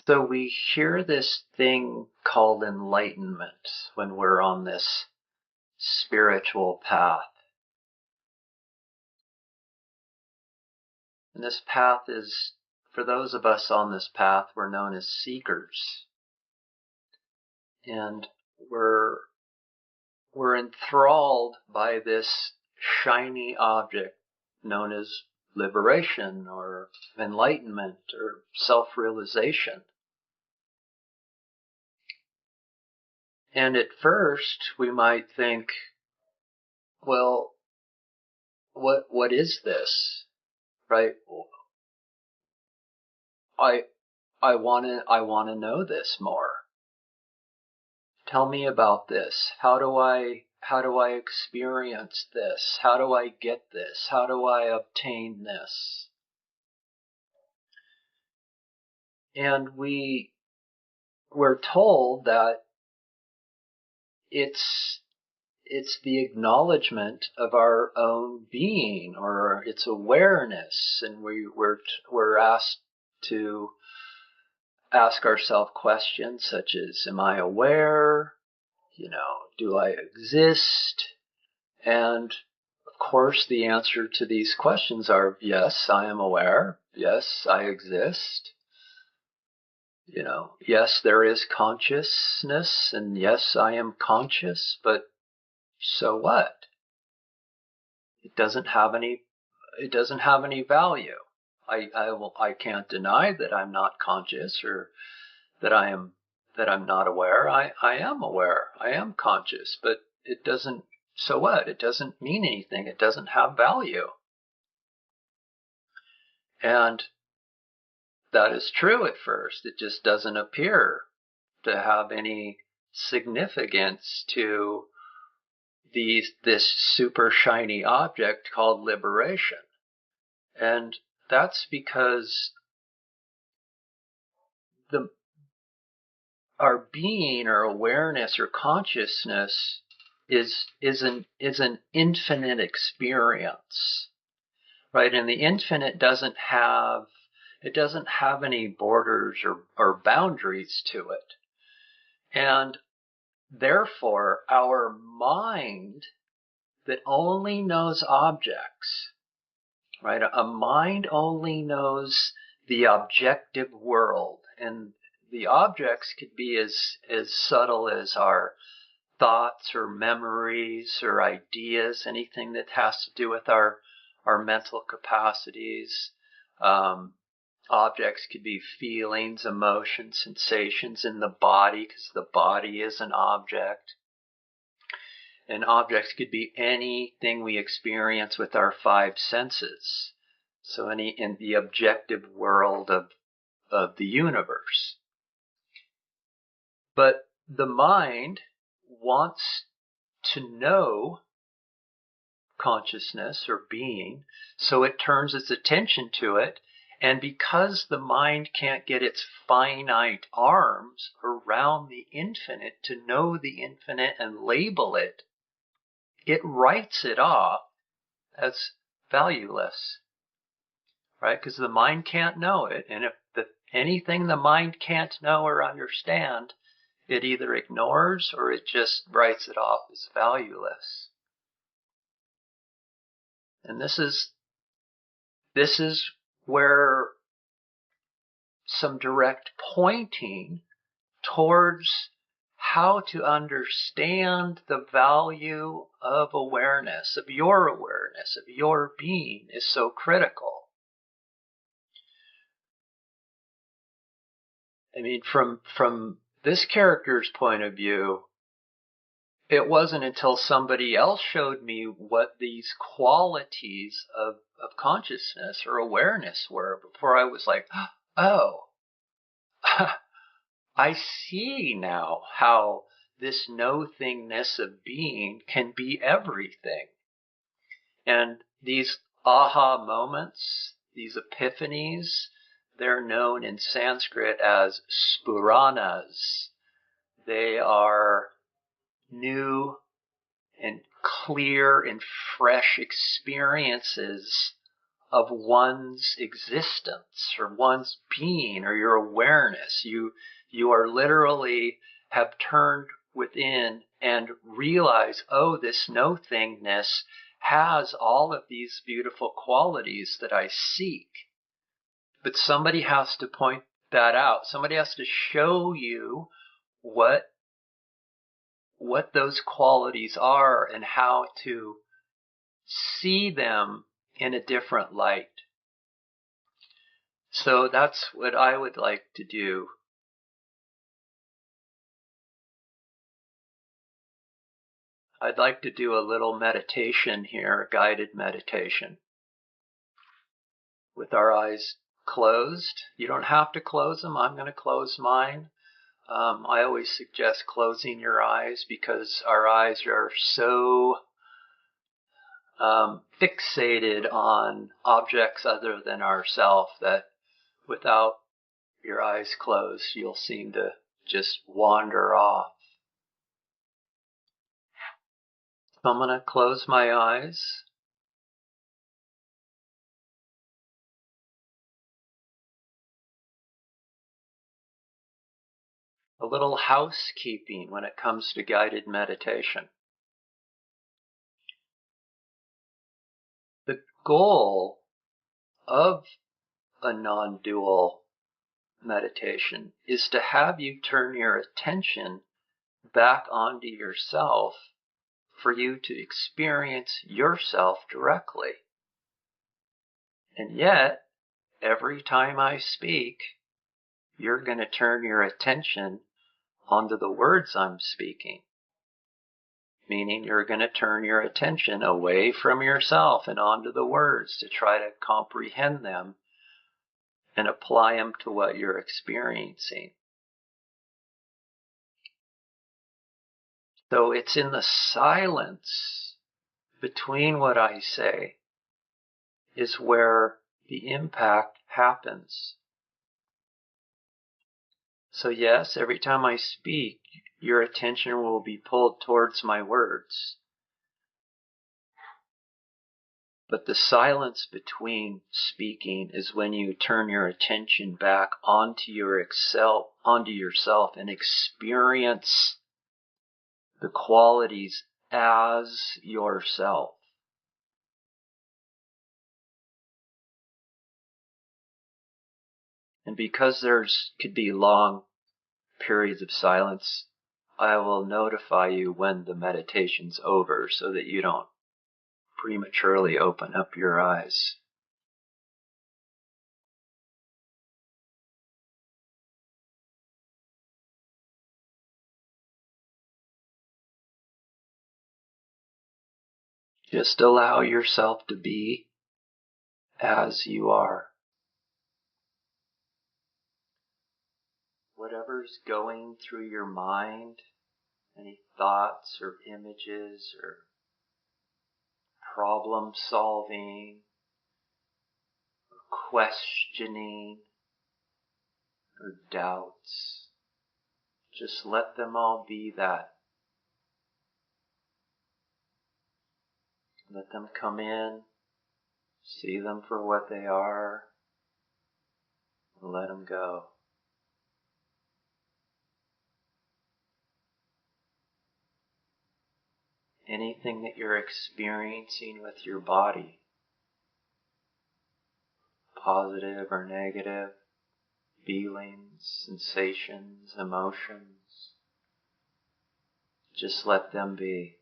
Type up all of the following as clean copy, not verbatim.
So we hear this thing called enlightenment when we're on this spiritual path. And this path is, for those of us on this path, we're known as seekers. And we're enthralled by this shiny object known as liberation or enlightenment or self-realization. And at first we might think, well, what is this? Right? I want to know this more. Tell me about this. How do I experience this? How do I get this? How do I obtain this? And we're told that it's the acknowledgement of our own being, or its awareness, and we're asked to ask ourselves questions such as, am I aware? Do I exist? And of course the answer to these questions are, yes, I am aware. Yes, I exist. Yes, there is consciousness, and yes, I am conscious, but so what? It doesn't have any value. I can't deny that I'm not conscious, or that I'm not aware. I am aware. I am conscious, but it doesn't, so what? It doesn't mean anything. It doesn't have value. And that is true at first. It just doesn't appear to have any significance to this super shiny object called liberation. And that's because our being or awareness or consciousness is an infinite experience, right? And the infinite doesn't have any borders or boundaries to it. And therefore, our mind that only knows objects, right? A mind only knows the objective world, and the objects could be as subtle as our thoughts or memories or ideas, anything that has to do with our mental capacities. Objects could be feelings, emotions, sensations in the body, because the body is an object. And objects could be anything we experience with our five senses. So in the objective world of the universe. But the mind wants to know consciousness or being, so it turns its attention to it. And because the mind can't get its finite arms around the infinite to know the infinite and label it, it writes it off as valueless, right? Because the mind can't know it. And if anything the mind can't know or understand, it either ignores or it just writes it off as valueless. And this is where some direct pointing towards how to understand the value of awareness, of your being, is so critical. I mean, from this character's point of view, it wasn't until somebody else showed me what these qualities of consciousness or awareness were before I was like, oh, I see now how this no-thingness of being can be everything. And these aha moments, these epiphanies, they're known in Sanskrit as spuranas. They are new and clear and fresh experiences one's existence or one's being or your awareness. You are literally have turned within and realize, oh, this no thingness has all of these beautiful qualities that I seek. But somebody has to point that out. Somebody has to show you what those qualities are and how to see them in a different light. So that's what I would like to do. I'd like to do a little meditation here, a guided meditation, with our eyes closed. You don't have to close them. I'm going to close mine. I always suggest closing your eyes because our eyes are so fixated on objects other than ourself that without your eyes closed, you'll seem to just wander off. So I'm going to close my eyes. A little housekeeping when it comes to guided meditation. The goal of a non-dual meditation is to have you turn your attention back onto yourself for you to experience yourself directly. And yet, every time I speak, you're going to turn your attention onto the words I'm speaking. Meaning you're going to turn your attention away from yourself and onto the words to try to comprehend them and apply them to what you're experiencing. So it's in the silence between what I say is where the impact happens. So yes, every time I speak, your attention will be pulled towards my words. But the silence between speaking is when you turn your attention back onto yourself and experience the qualities as yourself. And because could be long periods of silence, I will notify you when the meditation's over so that you don't prematurely open up your eyes. Just allow yourself to be as you are. Whatever's going through your mind, any thoughts or images or problem solving or questioning or doubts, just let them all be that. Let them come in, see them for what they are, and let them go. Anything that you're experiencing with your body, positive or negative, feelings, sensations, emotions, just let them be.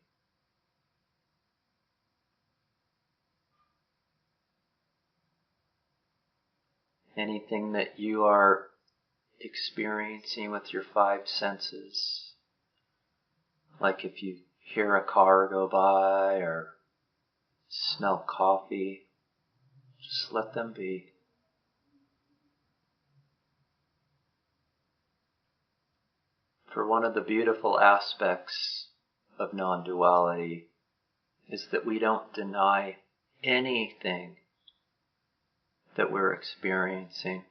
Anything that you are experiencing with your five senses, like if you hear a car go by or smell coffee, just let them be. For one of the beautiful aspects of non-duality is that we don't deny anything that we're experiencing.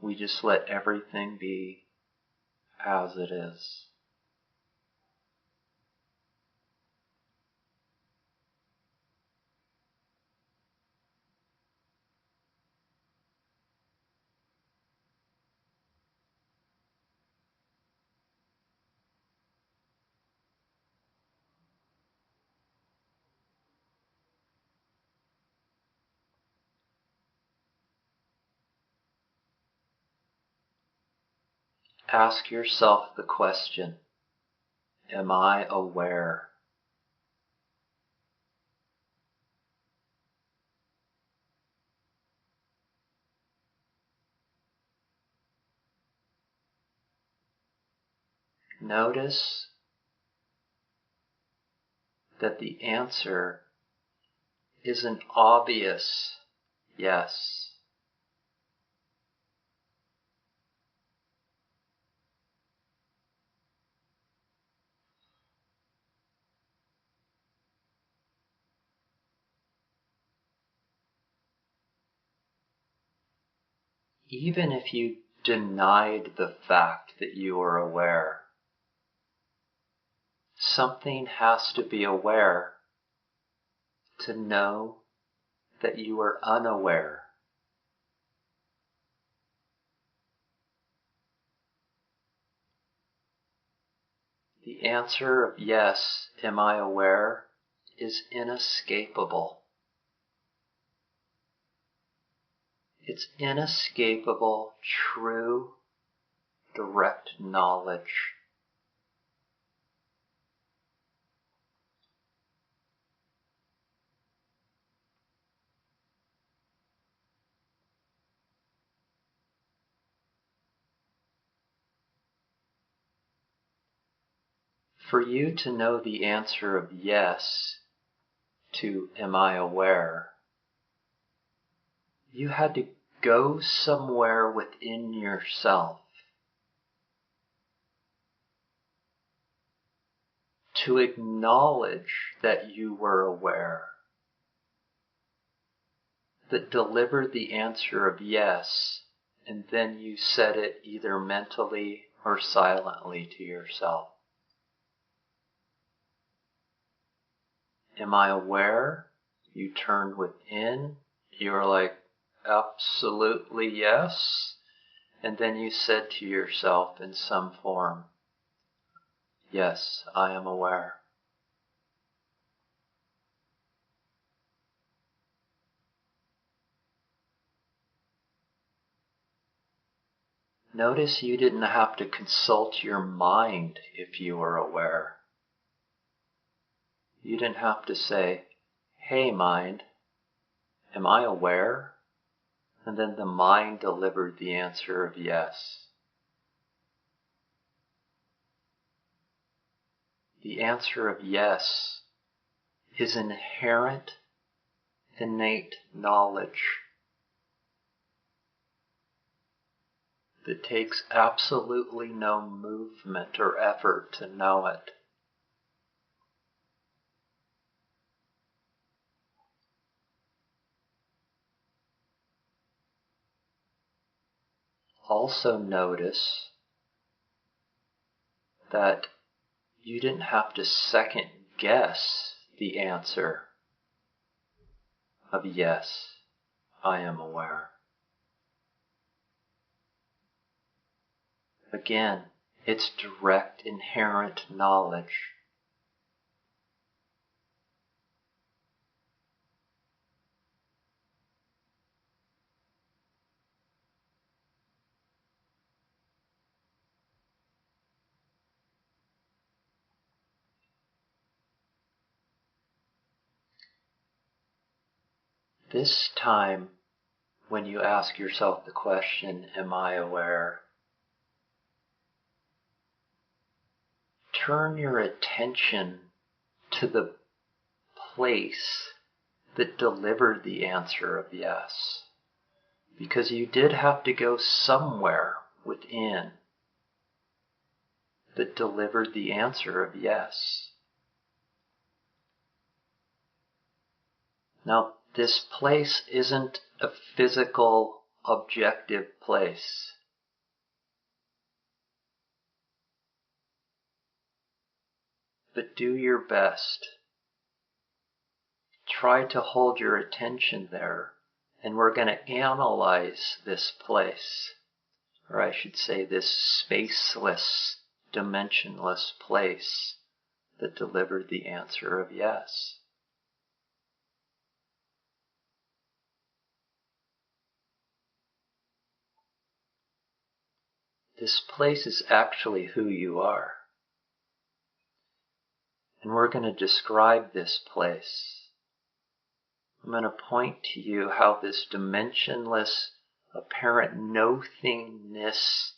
We just let everything be as it is. ask yourself the question, am I aware? Notice that the answer is an obvious yes. Even if you denied the fact that you are aware, something has to be aware to know that you are unaware. The answer of yes, am I aware, is inescapable. It's inescapable, true, direct knowledge. For you to know the answer of yes to am I aware, you had to go somewhere within yourself to acknowledge that you were aware, that delivered the answer of yes, and then you said it either mentally or silently to yourself. Am I aware? You turned within, you were like, absolutely yes. And then you said to yourself in some form, yes, I am aware. Notice you didn't have to consult your mind if you were aware. You didn't have to say, hey mind, am I aware? And then the mind delivered the answer of yes. The answer of yes is inherent, innate knowledge that takes absolutely no movement or effort to know it. Also notice that you didn't have to second guess the answer of yes, I am aware. Again, it's direct, inherent knowledge. This time, when you ask yourself the question, am I aware? Turn your attention to the place that delivered the answer of yes. Because you did have to go somewhere within that delivered the answer of yes. Now, this place isn't a physical, objective place. But do your best. Try to hold your attention there, and we're going to analyze this place, or I should say this spaceless, dimensionless place that delivered the answer of yes. This place is actually who you are. And we're going to describe this place. I'm going to point to you how this dimensionless, apparent nothingness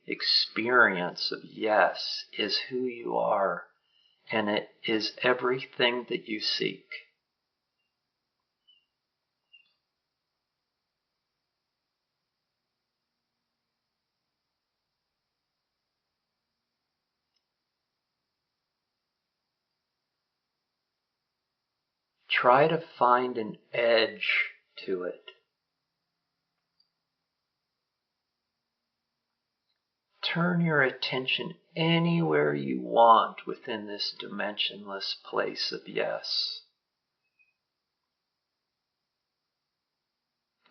experience of yes is who you are, and it is everything that you seek. Try to find an edge to it. Turn your attention anywhere you want within this dimensionless place of yes.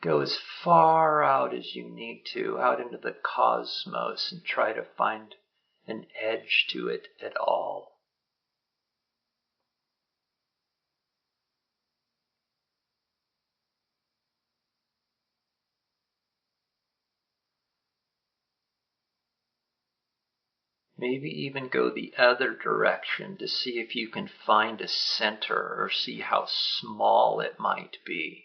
Go as far out as you need to, out into the cosmos, and try to find an edge to it at all. Maybe even go the other direction to see if you can find a center or see how small it might be.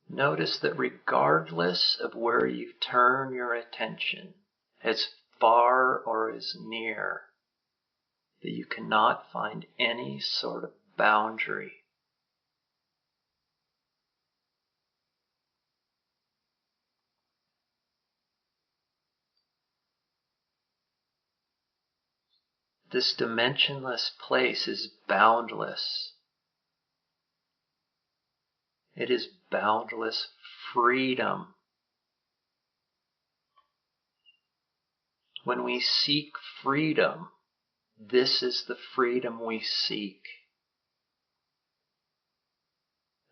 Notice that regardless of where you turn your attention, as far or as near, that you cannot find any sort of boundary. This dimensionless place is boundless. It is boundless freedom. When we seek freedom, this is the freedom we seek.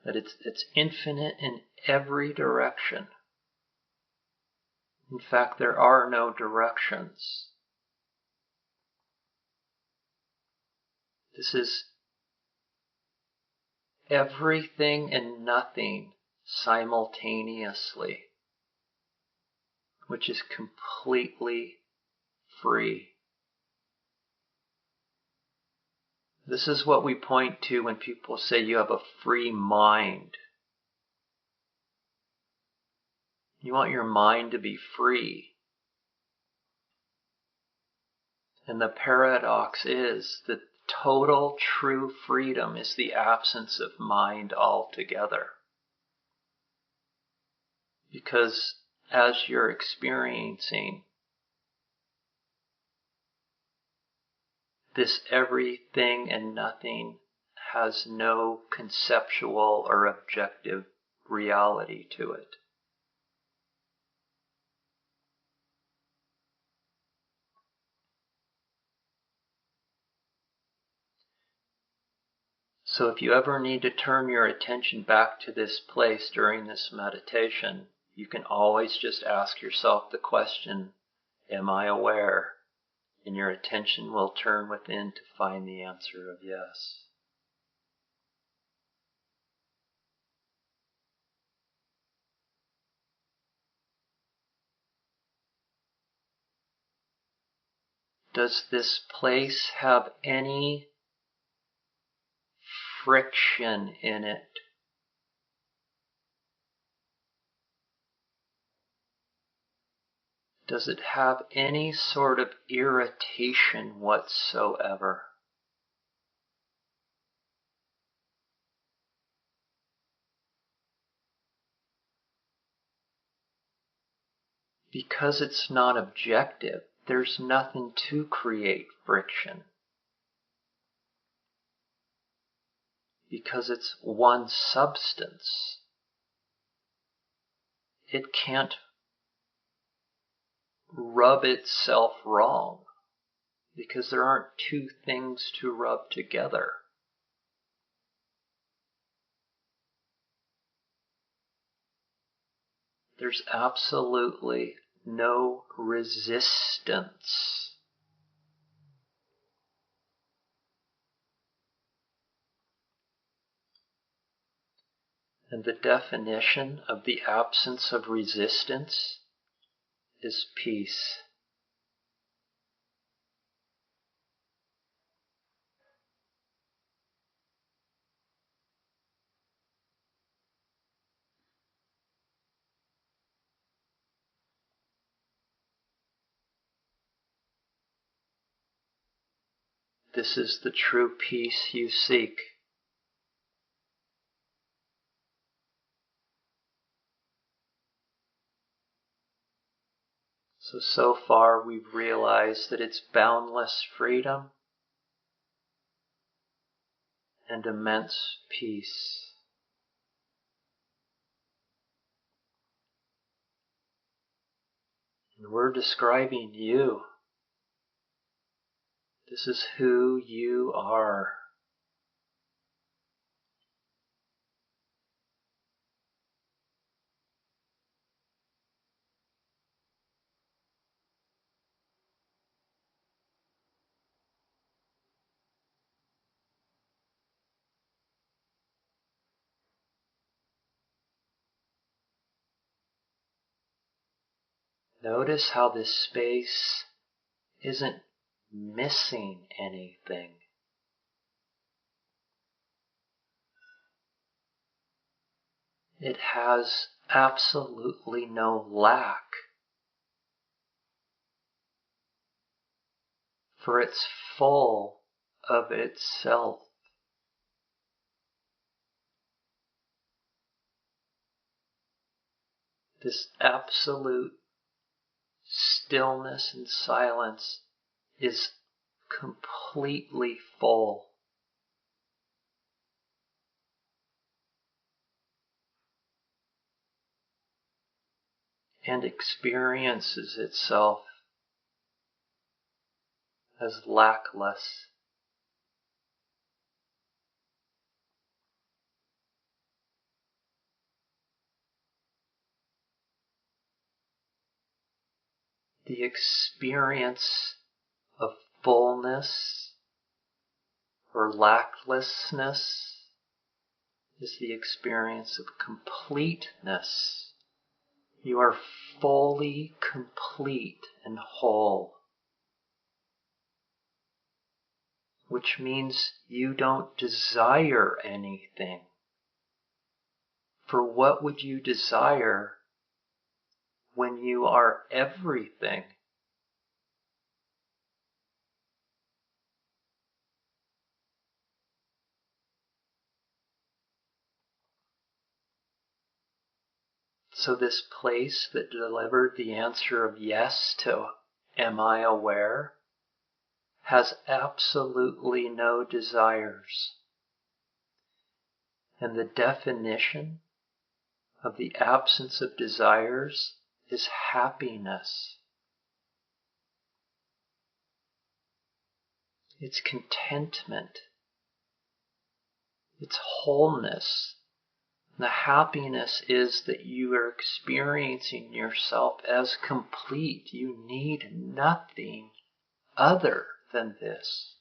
That it's infinite in every direction. In fact, there are no directions. This is everything and nothing simultaneously, which is completely free. This is what we point to when people say you have a free mind. You want your mind to be free. And the paradox is that total true freedom is the absence of mind altogether. Because as you're experiencing this everything and nothing has no conceptual or objective reality to it. So if you ever need to turn your attention back to this place during this meditation, you can always just ask yourself the question, am I aware? And your attention will turn within to find the answer of yes. Does this place have any friction in it? Does it have any sort of irritation whatsoever? Because it's not objective, there's nothing to create friction. Because it's one substance, it can't rub itself wrong. Because there aren't two things to rub together. There's absolutely no resistance. And the definition of the absence of resistance is peace. This is the true peace you seek. So far we've realized that it's boundless freedom and immense peace. And we're describing you. This is who you are. Notice how this space isn't missing anything. It has absolutely no lack, for it's full of itself. This absolute stillness and silence is completely full. And experiences itself as lackless. The experience of fullness or lacklessness is the experience of completeness. You are fully complete and whole, which means you don't desire anything. For what would you desire when you are everything? So this place that delivered the answer of yes to am I aware has absolutely no desires. And the definition of the absence of desires is happiness. It's contentment. It's wholeness. The happiness is that you are experiencing yourself as complete. You need nothing other than this.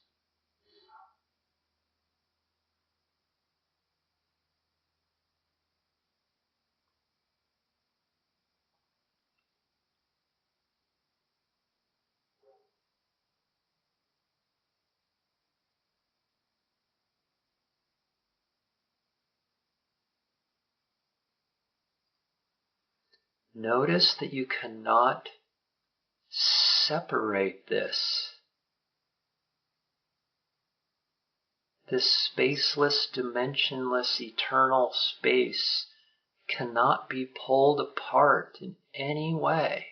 Notice that you cannot separate this. This spaceless, dimensionless, eternal space cannot be pulled apart in any way.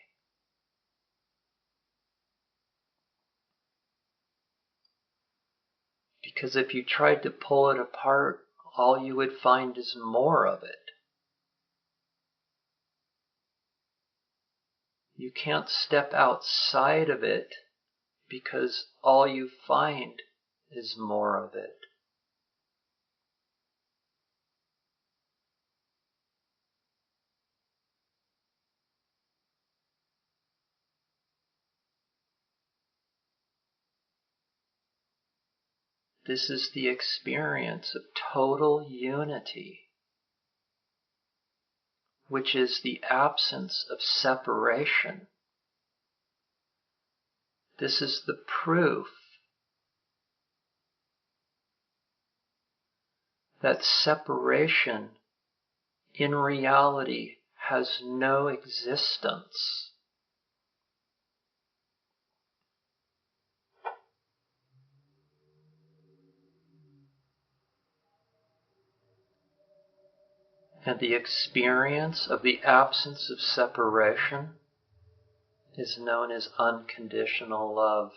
Because if you tried to pull it apart, all you would find is more of it. You can't step outside of it because all you find is more of it. This is the experience of total unity. which is the absence of separation. This is the proof that separation in reality has no existence. And the experience of the absence of separation is known as unconditional love.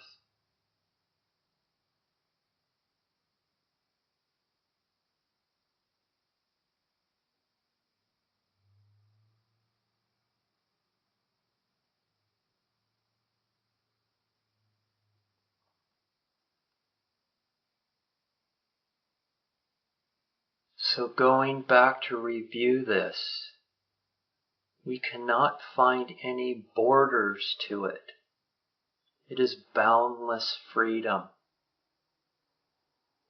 So going back to review this, we cannot find any borders to it. It is boundless freedom.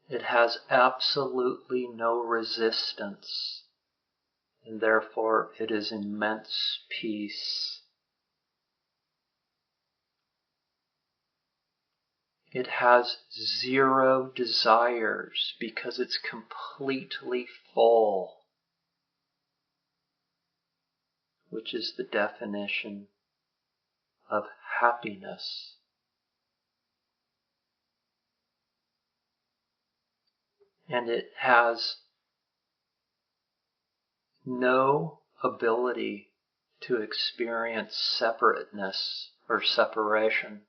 It has absolutely no resistance, and therefore it is immense peace. It has zero desires because it's completely full, which is the definition of happiness. And it has no ability to experience separateness or separation,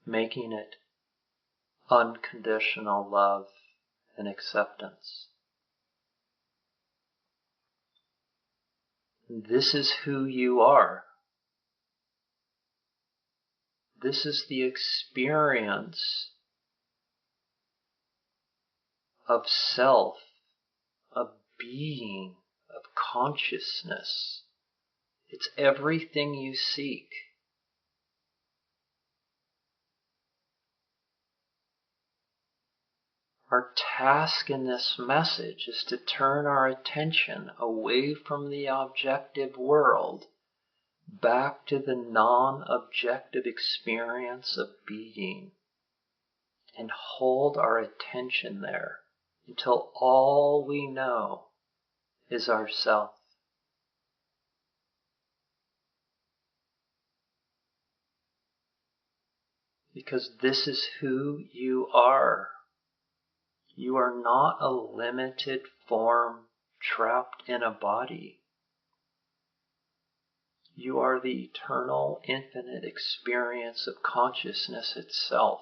making it unconditional love and acceptance. This is who you are. This is the experience of self, of being, of consciousness. It's everything you seek. Our task in this message is to turn our attention away from the objective world back to the non-objective experience of being, and hold our attention there until all we know is ourself. Because this is who you are. You are not a limited form trapped in a body. You are the eternal, infinite experience of consciousness itself.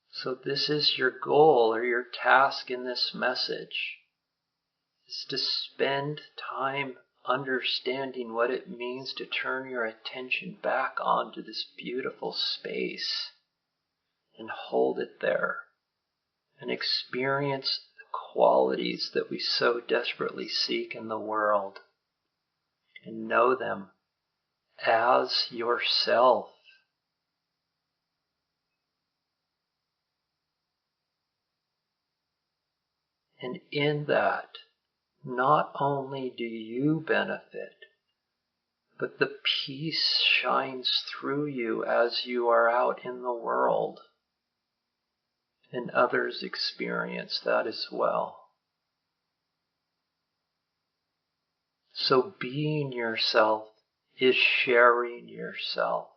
So this is your goal or your task in this message, is to spend time understanding what it means to turn your attention back onto this beautiful space and hold it there and experience the qualities that we so desperately seek in the world and know them as yourself. And in that, not only do you benefit, but the peace shines through you as you are out in the world, and others experience that as well. So being yourself is sharing yourself.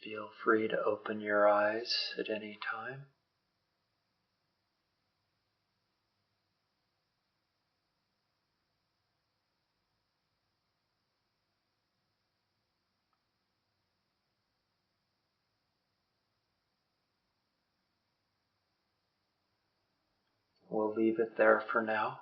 Feel free to open your eyes at any time. We'll leave it there for now.